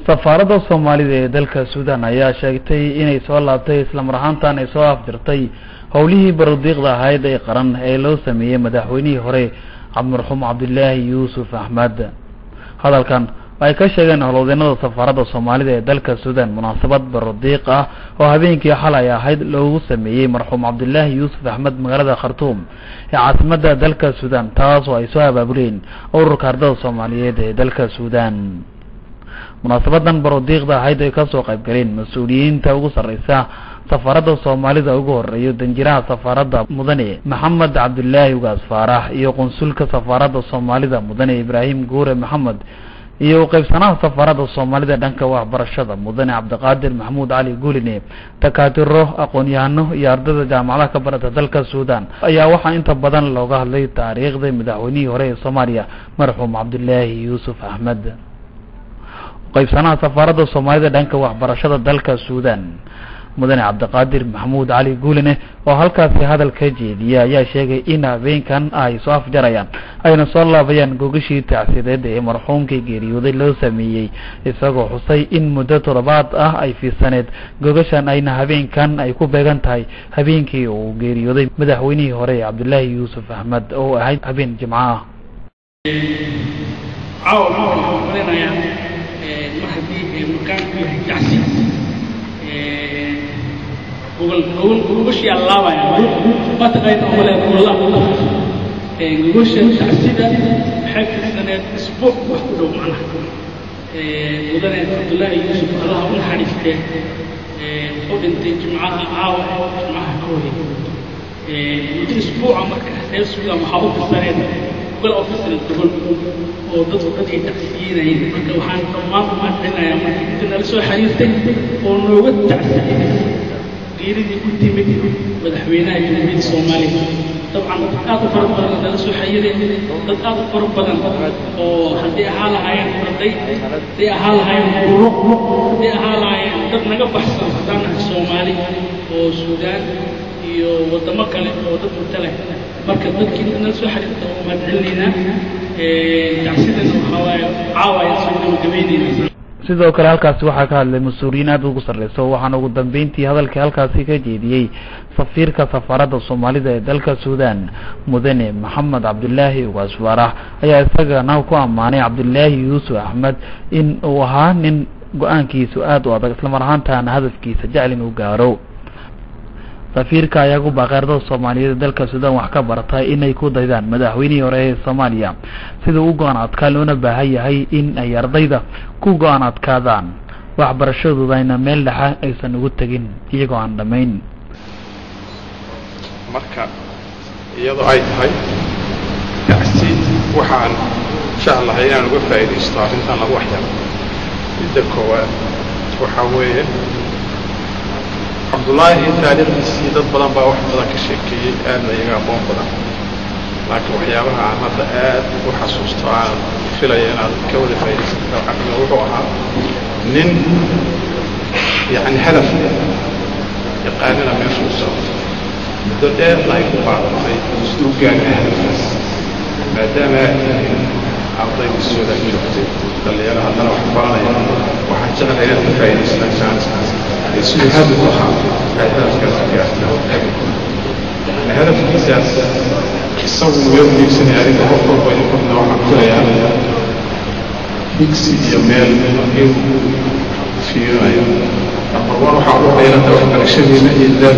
سفارة الصومالية دلك السودان ayaa sheegtay inay soo laabtay isla mar ahaantan ay soo afjirtay howlihii barodiiqda ahayd ee qaran ee loo sameeyay madaxweynihii hore Cabdulrahman Abdullaahi Yuusuf Ahmed hadalkan ay ka sheegeen howlwadeenada safaaradda Soomaalida ee dalka Suudaan munaasabad barodiiq ah oo habeenkii xalay ahayd loogu sameeyay marxuum Abdullaahi Yuusuf Ahmed magaalada Khartoum ee caasimadda dalka Suudaan taas oo ay soo abaabuleen ururka ardayda Soomaaliyeed ee dalka Suudaan munaasabadan barodiiqda ahayd ay ka soo qayb galeen mas'uuliyiinta ugu sareysa safaaradda Soomaalida ugu horeeyo danjiraha safaaradda mudane Maxamed Cabdullaahi Ugaas Faarax iyo qonsulka safaaradda Soomaalida mudane Ibraahim Guure Maxamed iyo qaybsanaha safaaradda Soomaalida dhanka waxbarashada mudane Cabdiqaadir Maxamuud Cali Guuline takaatiro aqoon-yahano iyo ardayda jaamacadaha ka barata dalka Suudaan ayaa waxa inta badan looga hadlay taariikhda madaxweynihii hore ee Soomaaliya marxuum Abdullaahi Yuusuf Ahmed qaybsanaha safaaradda Soomaalida dhanka waxbarashada dalka Suudaan mudane Cabdiqaadir Maxamuud Cali Guuline oo halkaasi hadal ka jeediyay ayaa sheegay in habeenkan ay soo afjarayaan ayna soo laabayaan gogashii tacsiideed ee marxuumkii geeriyooday loo sameeyay isagoo xusay in muddo toddobaad ah ay fiirsaneed gogashan ayna habeenkan ay ku beegan tahay habeenkii uu geeriyooday madaxweynihii hore Cabdullaahi Yuusuf Ahmed oo ahayd habeen Jimco ah وش يلا ويا ما تغير ولا ولا وش التعسيدة حق السنة أسبوع وحده معنا وده عبد الله يوسف الله من حديثه خد انت جمعها عاوة جمعها كوري ودي أسبوع عمرك يسوي لما حاول في السنة كل أوفيس الدول وضد قضية التعسيدين يعني وحن ما عندنا يا ما كنا لسه حديثه ونوجد تعسيد غيري كنت من مدحوينها في الصومالي طبعا أقف فربنا درسوا حيري أقف فربنا وهذه حالة هاي مرضي هذه حالة هاي مروق هذه حالة هاي تبنا بحث عن الصومالي والسودان وتمكن وتمتلك مركز ذكي درسوا حيري ومدحلنا تعسيدنا وحوايا عوايا صدق جميلين sidoo kale halkaas waxa ka hadlay mas'uuliyiin aad ugu sareyso waxaan ugu dambeyntii hadalka halkaasi ka jeediyay safiirka safaaradda Soomaalida ee dalka Suudaan mudane Maxamed Cabdullaahi Ugaas Faarax ayaa isagana ku amaanay Abdullaahi Yuusuf Ahmed in uu ahaa nin go'aankiisu aad u adag isla mar ahaantaana hadafkiisa jecel inuu gaaro safiirka ayaa ku baaqayda Soomaaliyeed dalka Suudaan wax ka baratay inay ku daydaan madaxweynihii hore ee Soomaaliya sida uu go'aan adkaa loona baahan yahay in ay ardayda ku go'aan adkaadaan waxbarashadoodana meel dhexe aysan ugu tagin iyagoo aan dhamayn marka iyadoo ay tahay tacsiid waxaan inshaAllah inaan uga faa'iideysto arrintan lagu waxyaabo midda koowaad waxa weeye Abdullaahi taariikhdiisii dad badan baa wax badan ka sheekeeyay aadna iyaga aqoon badan laakiin waxyaabaha aan hadda aad u xasuusto aan filayo inaad ka wada faa'iideysan karto wuxuu ahaa nin yani hadaf yaqaanina meesha u socdo muddo dheer ay ku qaadatay isuu gaarka hadafkaas maadaama ardayda Suudaan joogtay dhalinyaro haddana wax baranaya waxaan jeclahay inaad ka faa'iideystaan chanceskaas اسمه هذا الضحى هذا الهدف الأساس يصور ويبني سنة يعني تفكر بينكم نوع كل يعني يكسي يمال في أمر حاضر بين توقع الشيء إلا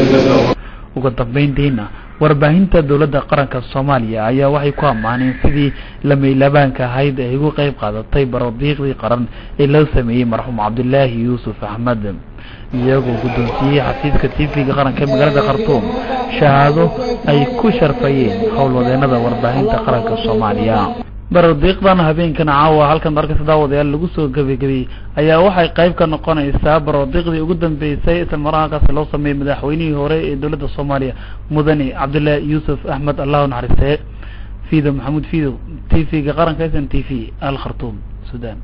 ugu dambeyntiina warbaahinta dawladda qaranka Soomaaliya ayaa waxay ku amaaneen sidii la meelabaanka ahayd ay ugu qayb qaadatay barodiiqdii qaran ee loo sameeyay marxuum Abdullaahi Yuusuf Ahmed iyagoo guddoonsiiyay xafiiska TV-ga qaranka magaalada Khartoum shahaado ay ku sharfayeen howlwadeenada warbaahinta qaranka Soomaaliya barodiiqdan habeenkan caawa halkan darka daawadayaal lagu soo gabagabay ayaa waxay qayb ka noqonaysaa barodiiqdii ugu dambeysay isla markaas loo sameeyay madaxweynihii hore ee dawladda Soomaaliya mudane Abdullaahi Yuusuf Ahmed Allahu naxariisto fiido Maxamuud fiido TV-ga qaranka SNTV Al Khartoum Suudaan